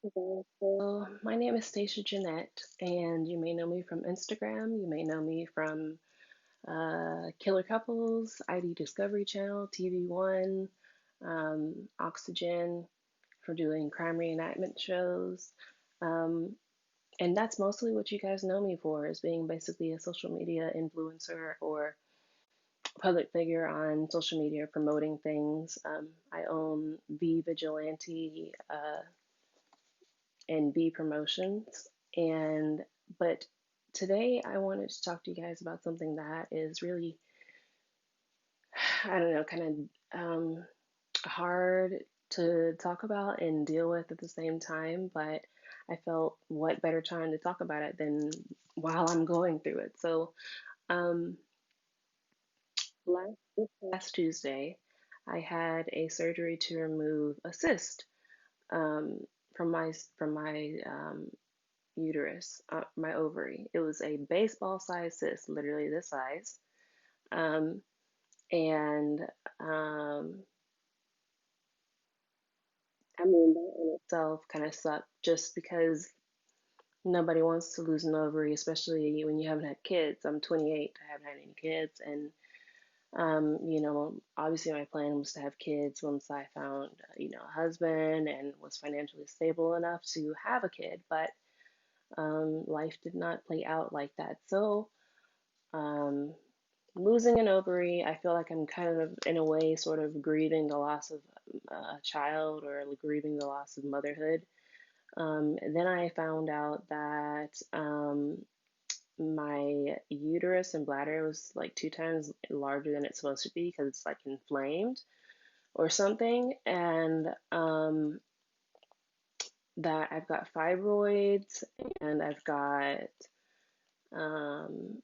So, my name is Stacia Jeanette, and you may know me from Instagram. You may know me from Killer Couples, ID Discovery Channel, TV1, Oxygen, for doing crime reenactment shows. Um, and that's mostly what you guys know me for, is being basically a social media influencer or public figure on social media promoting things. I own V Vigilante and B Promotions. And but today I wanted to talk to you guys about something that is really, I don't know, kind of hard to talk about and deal with at the same time. But I felt what better time to talk about it than while I'm going through it. So um, last Tuesday, I had a surgery to remove a cyst um, from my uterus, my ovary. It was a baseball sized cyst, literally this size. Um, and I mean, that in itself kind of sucked just because nobody wants to lose an ovary, especially when you haven't had kids. I'm 28, I haven't had any kids. And, obviously my plan was to have kids once I found, a husband and was financially stable enough to have a kid. But life did not play out like that. So, um, losing an ovary, I feel like I'm kind of, in a way, sort of grieving the loss of a child or grieving the loss of motherhood. And then I found out that my uterus and bladder was like 2 times larger than it's supposed to be because it's like inflamed or something. And that I've got fibroids and I've got um,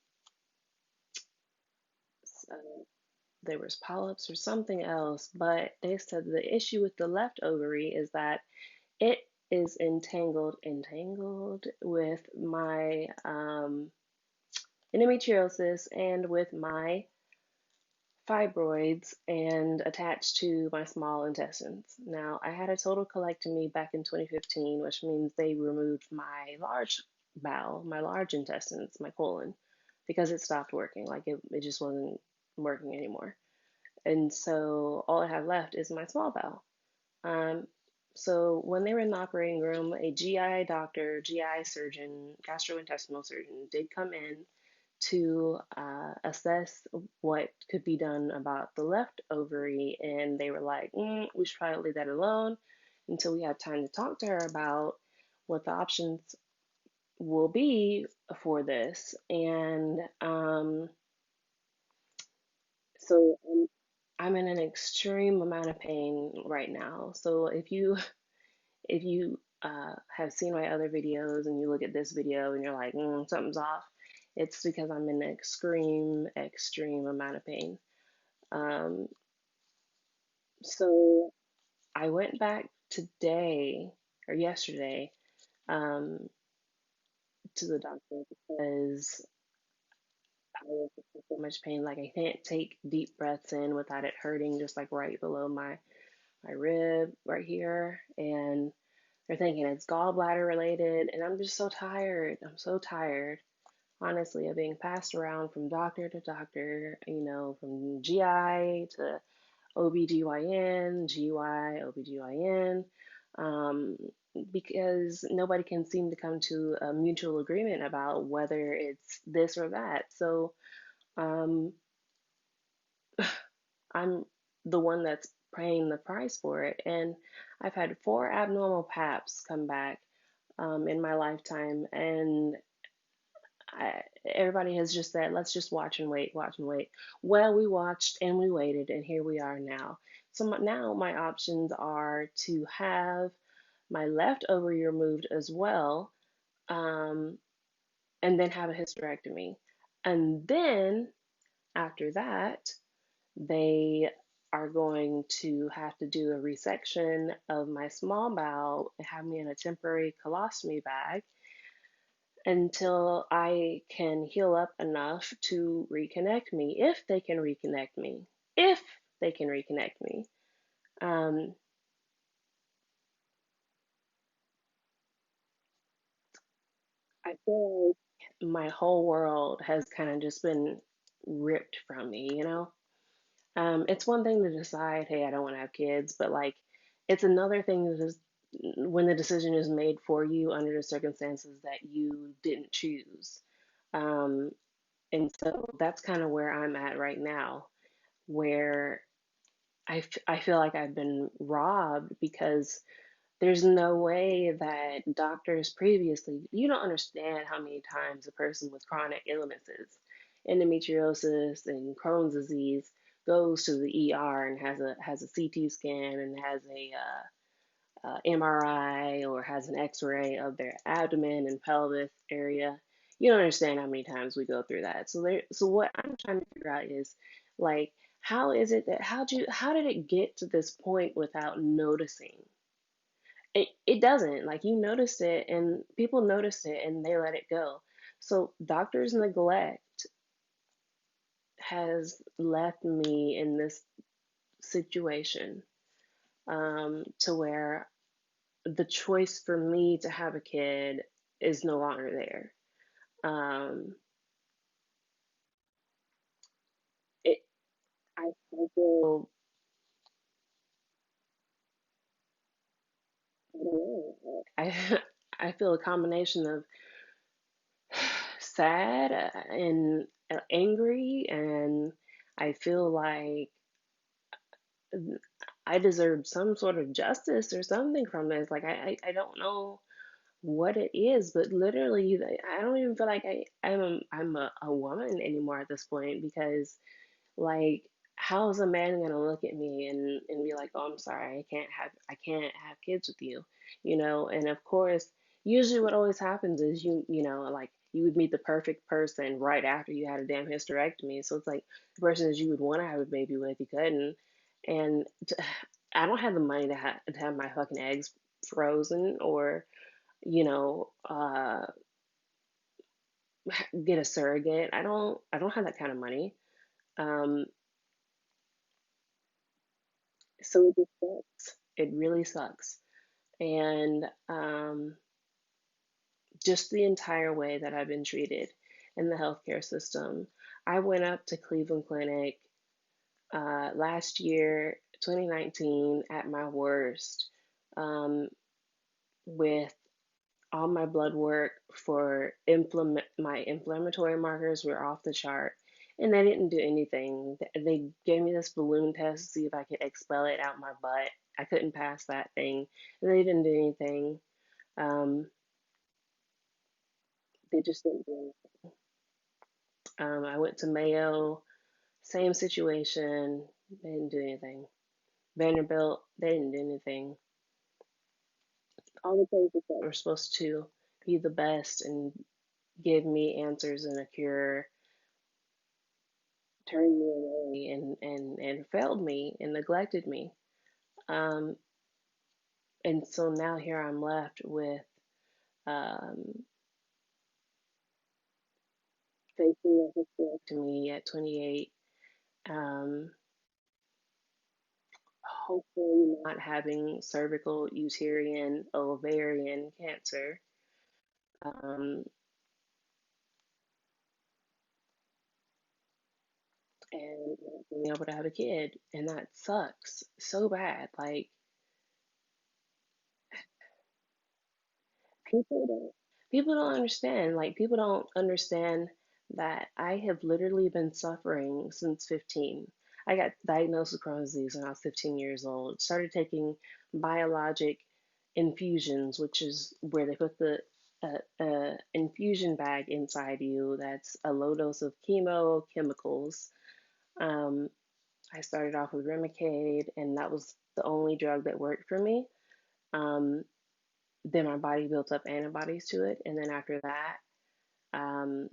there was polyps or something else, but they said the issue with the left ovary is that it is entangled with my endometriosis and with my fibroids and attached to my small intestines. Now, I had a total colectomy back in 2015, which means they removed my large bowel, my large intestines, my colon, because it stopped working. Like it just wasn't working anymore. And so all I have left is my small bowel. Um, so when they were in the operating room, a GI doctor, GI surgeon, gastrointestinal surgeon did come in to assess what could be done about the left ovary, and they were like, we should probably leave that alone until we have time to talk to her about what the options will be for this. And so I'm in an extreme amount of pain right now. So if you have seen my other videos and you look at this video and you're like, something's off, it's because I'm in an extreme amount of pain. Um, so I went back today or yesterday um, to the doctor because I was in so much pain. Like I can't take deep breaths in without it hurting, just like right below my rib right here. And they're thinking it's gallbladder related. And I'm just so tired. I'm so tired, honestly, of being passed around from doctor to doctor, from GI to OBGYN, GY, OBGYN, um, because nobody can seem to come to a mutual agreement about whether it's this or that. So um, I'm the one that's paying the price for it. And I've had 4 abnormal paps come back in my lifetime. And everybody has just said, let's just watch and wait, watch and wait. Well, we watched and we waited, and here we are now. So now my options are to have my left ovary removed as well, um, and then have a hysterectomy. And then after that, they are going to have to do a resection of my small bowel and have me in a temporary colostomy bag until I can heal up enough to reconnect me, if they can reconnect me. If they can reconnect me. Um, I feel like my whole world has kind of just been ripped from me, you know? It's one thing to decide, hey, I don't want to have kids, but like, it's another thing that is when the decision is made for you under the circumstances that you didn't choose. Um, and so that's kind of where I'm at right now, where I feel like I've been robbed because there's no way that doctors previously, you don't understand how many times a person with chronic illnesses, endometriosis and Crohn's disease, goes to the ER and has a CT scan and has a MRI or has an X-ray of their abdomen and pelvis area. You don't understand how many times we go through that. So what I'm trying to figure out is like, how is it that how did it get to this point without noticing? It doesn't. Like you noticed it and people noticed it and they let it go. So doctors' neglect has left me in this situation to where the choice for me to have a kid is no longer there. Um, it, I feel, I, I feel a combination of sad and angry, and I feel like I deserve some sort of justice or something from this. Like I don't know what it is, but literally, I don't even feel like I'm a woman anymore at this point because like, how is a man gonna look at me and be like, "Oh, I'm sorry, I can't have kids with you," you know? And of course, usually what always happens is like you would meet the perfect person right after you had a damn hysterectomy. So it's like the person that you would want to have a baby with, you couldn't. And I don't have the money to have my fucking eggs frozen or you know uh get a surrogate. I don't have that kind of money. Um, So it just sucks. It really sucks. And just the entire way that I've been treated in the healthcare system. I went up to Cleveland Clinic last year, 2019, at my worst, um, with all my blood work for my inflammatory markers were off the chart. And they didn't do anything. They gave me this balloon test to see if I could expel it out my butt. I couldn't pass that thing. And they didn't do anything. Um, they just didn't do anything. I went to Mayo, same situation. They didn't do anything. Vanderbilt, they didn't do anything. All the places that were supposed to be the best and give me answers and a cure turned me away and failed me and neglected me. Um, and so now here I'm left with um, facing a hysterectomy at 28, um, hopefully not having cervical, uterine, ovarian cancer, um, and not being able to have a kid. And that sucks so bad. Like, people don't people don't understand. Like people don't understand that I have literally been suffering since 15. I got diagnosed with Crohn's disease when I was 15 years old. Started taking biologic infusions, which is where they put the infusion bag inside you. That's a low dose of chemo chemicals. Um, I started off with Remicade, and that was the only drug that worked for me. Um, then my body built up antibodies to it, and then after that, um,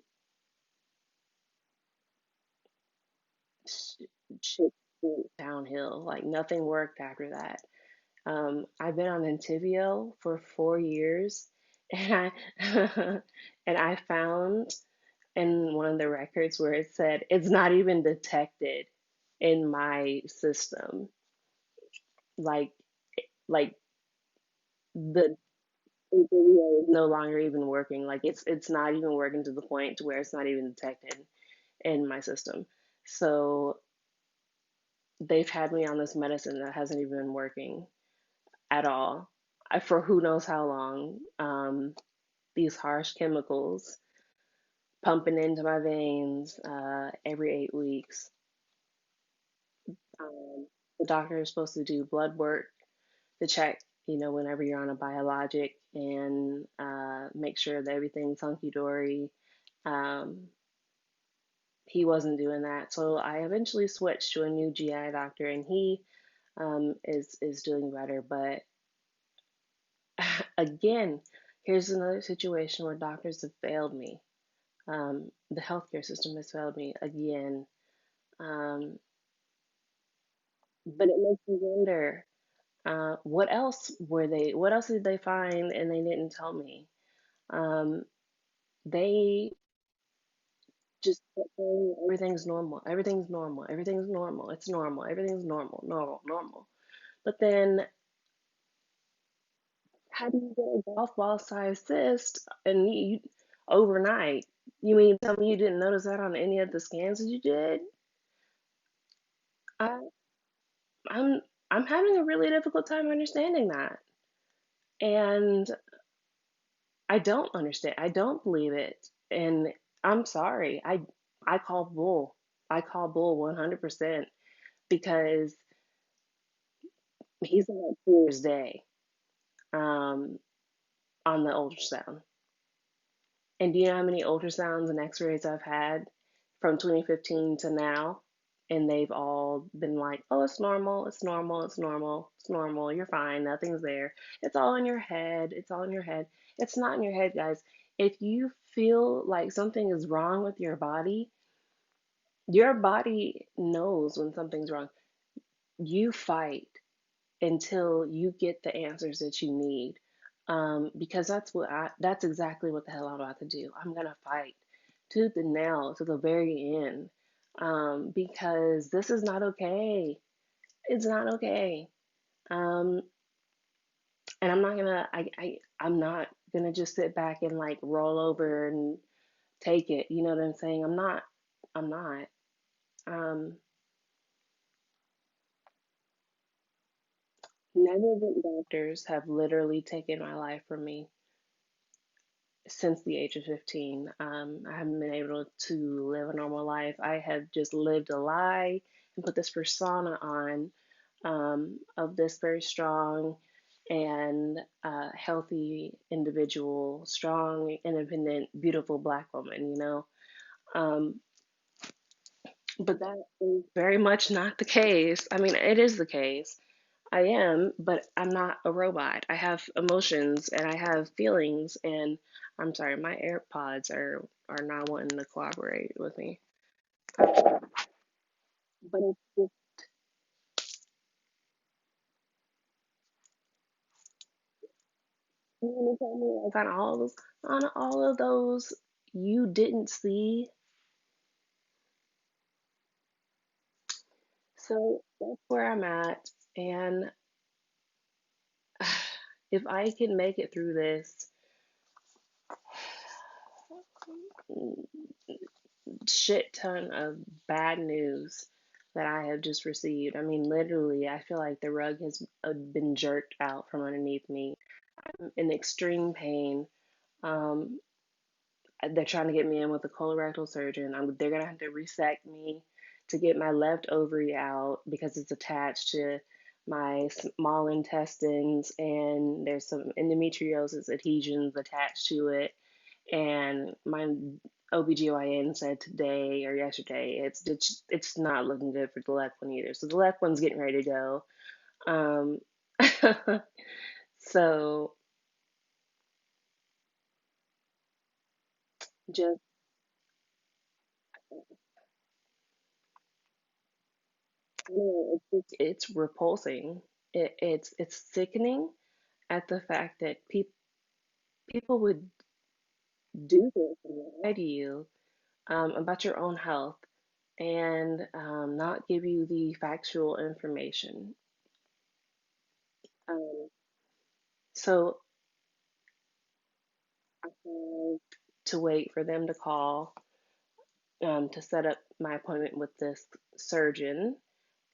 shit went downhill. Like nothing worked after that. I've been on Entyvio for 4 years, and I and I found in one of the records where it said it's not even detected in my system. Like like the it's no longer even working. Like it's not even working to the point to where it's not even detected in my system. So they've had me on this medicine that hasn't even been working at all for who knows how long. These harsh chemicals pumping into my veins every 8 weeks. The doctor is supposed to do blood work to check, whenever you're on a biologic and make sure that everything's hunky dory. Um, he wasn't doing that, so I eventually switched to a new GI doctor, and he is doing better. But again, here's another situation where doctors have failed me. The healthcare system has failed me again. Um, but it makes me wonder, what else were they? What else did they find and they didn't tell me? Um, they just kept saying everything's normal, everything's normal, everything's normal, it's normal, everything's normal, normal, normal. But then, how do you get a golf ball sized cyst and overnight? You mean tell me you didn't notice that on any of the scans that you did? I, I'm I'm having a really difficult time understanding that, and I don't understand. I don't believe it, and I'm sorry. I call bull. I call bull 100% because he's on Thursday um, on the ultrasound. And do you know how many ultrasounds and x-rays I've had from 2015 to now? And they've all been like, oh, it's normal, it's normal, it's normal, it's normal, you're fine, nothing's there. It's all in your head, it's all in your head. It's not in your head, guys. If you feel like something is wrong with your body knows when something's wrong. You fight until you get the answers that you need. Because that's exactly what the hell I'm about to do. I'm gonna fight tooth and nail to the very end. Because this is not okay. It's not okay. Um, and I'm not gonna just sit back and like roll over and take it. You know what I'm saying? I'm not. Um, Negligent doctors have literally taken my life from me since the age of 15. I haven't been able to live a normal life. I have just lived a lie and put this persona on of this very strong and healthy individual, strong, independent, beautiful black woman. Um, but that is very much not the case. I mean, it is the case. I am, but I'm not a robot. I have emotions and I have feelings, and I'm sorry, my AirPods are not wanting to cooperate with me. But it's just, you want to tell me like on all of those you didn't see. So that's where I'm at, and if I can make it through this shit ton of bad news that I have just received. I mean, literally, I feel like the rug has been jerked out from underneath me. I'm in extreme pain. Um, they're trying to get me in with a colorectal surgeon. They're gonna have to resect me to get my left ovary out because it's attached to my small intestines, and there's some endometriosis adhesions attached to it. And my OBGYN said today or yesterday it's not looking good for the left one either. So the left one's getting ready to go. Um, so just it's repulsing. It's sickening at the fact that people would do this and lie to you about your own health and not give you the factual information. Um, so to wait for them to call to set up my appointment with this surgeon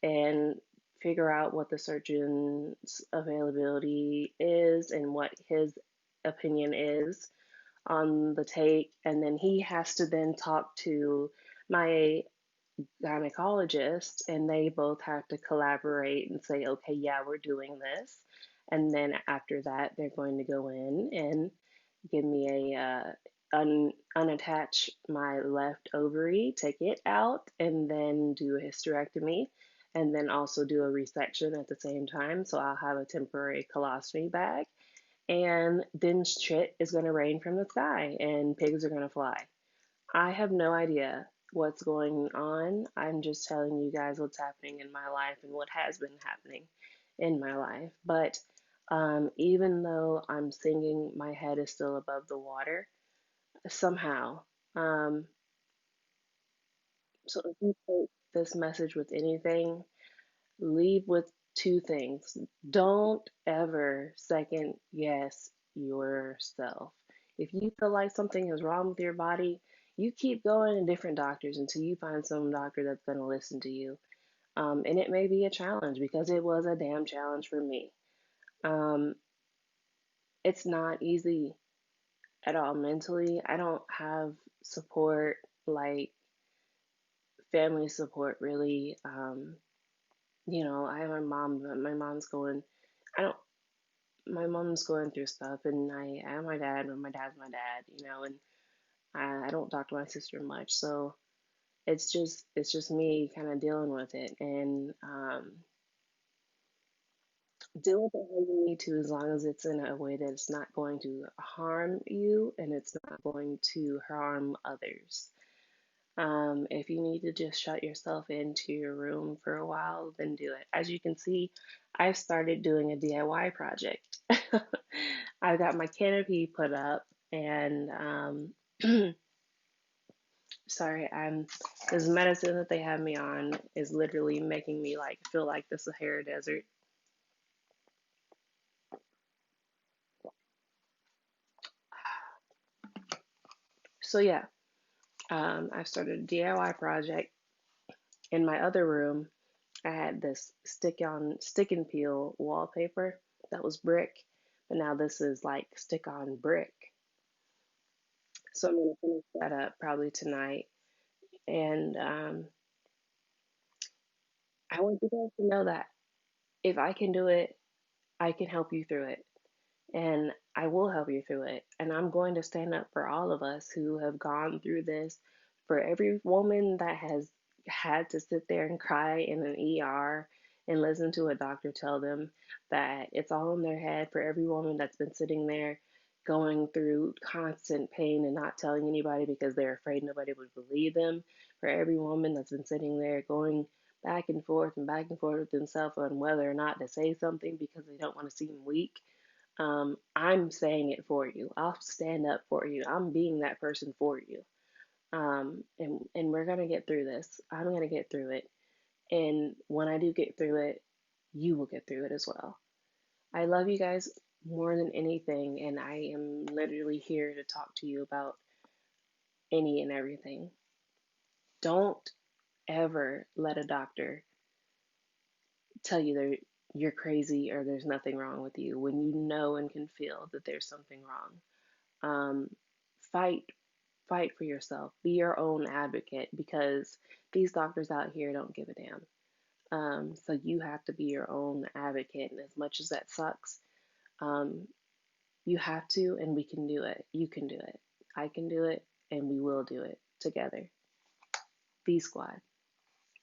and figure out what the surgeon's availability is and what his opinion is on the take. And then he has to then talk to my gynecologist, and they both have to collaborate and say, okay, yeah, we're doing this. And then after that, they're going to go in and give me unattach my left ovary, take it out, and then do a hysterectomy, and then also do a resection at the same time. So I'll have a temporary colostomy bag, and then shit is going to rain from the sky, and pigs are going to fly. I have no idea what's going on. I'm just telling you guys what's happening in my life and what has been happening in my life. But even though I'm singing, my head is still above the water somehow. Um, so if you take this message with anything, leave with two things. Don't ever second guess yourself. If you feel like something is wrong with your body, you keep going to different doctors until you find some doctor that's going to listen to you. And it may be a challenge because it was a damn challenge for me. Um, it's not easy at all mentally. I don't have support like family support really. I have my mom, but my mom's going, I don't, my mom's going through stuff, and I have my dad, but my dad's my dad, and I don't talk to my sister much, so it's just me kind of dealing with it, and deal with it how you need to, as long as it's in a way that it's not going to harm you and it's not going to harm others. If you need to just shut yourself into your room for a while, then do it. As you can see, I've started doing a DIY project. I've got my canopy put up, and sorry, this medicine that they have me on is literally making me like feel like the Sahara Desert. So yeah, I've started a DIY project. In my other room, I had this stick and peel wallpaper that was brick, but now this is like stick on brick. So I'm gonna finish that up probably tonight. And I want you guys to know that if I can do it, I can help you through it. And I will help you through it. And I'm going to stand up for all of us who have gone through this, for every woman that has had to sit there and cry in an ER and listen to a doctor tell them that it's all in their head, for every woman that's been sitting there going through constant pain and not telling anybody because they're afraid nobody would believe them, for every woman that's been sitting there going back and forth with themselves on whether or not to say something because they don't want to seem weak. I'm saying it for you. I'll stand up for you. I'm being that person for you. And we're gonna get through this. I'm gonna get through it. And when I do get through it, you will get through it as well. I love you guys more than anything, and I am literally here to talk to you about any and everything. Don't ever let a doctor tell you you're crazy or there's nothing wrong with you when you know and can feel that there's something wrong. Um, fight, fight for yourself. Be your own advocate because these doctors out here don't give a damn. So you have to be your own advocate, and as much as that sucks, um, you have to, and we can do it. You can do it. I can do it, and we will do it together. B Squad.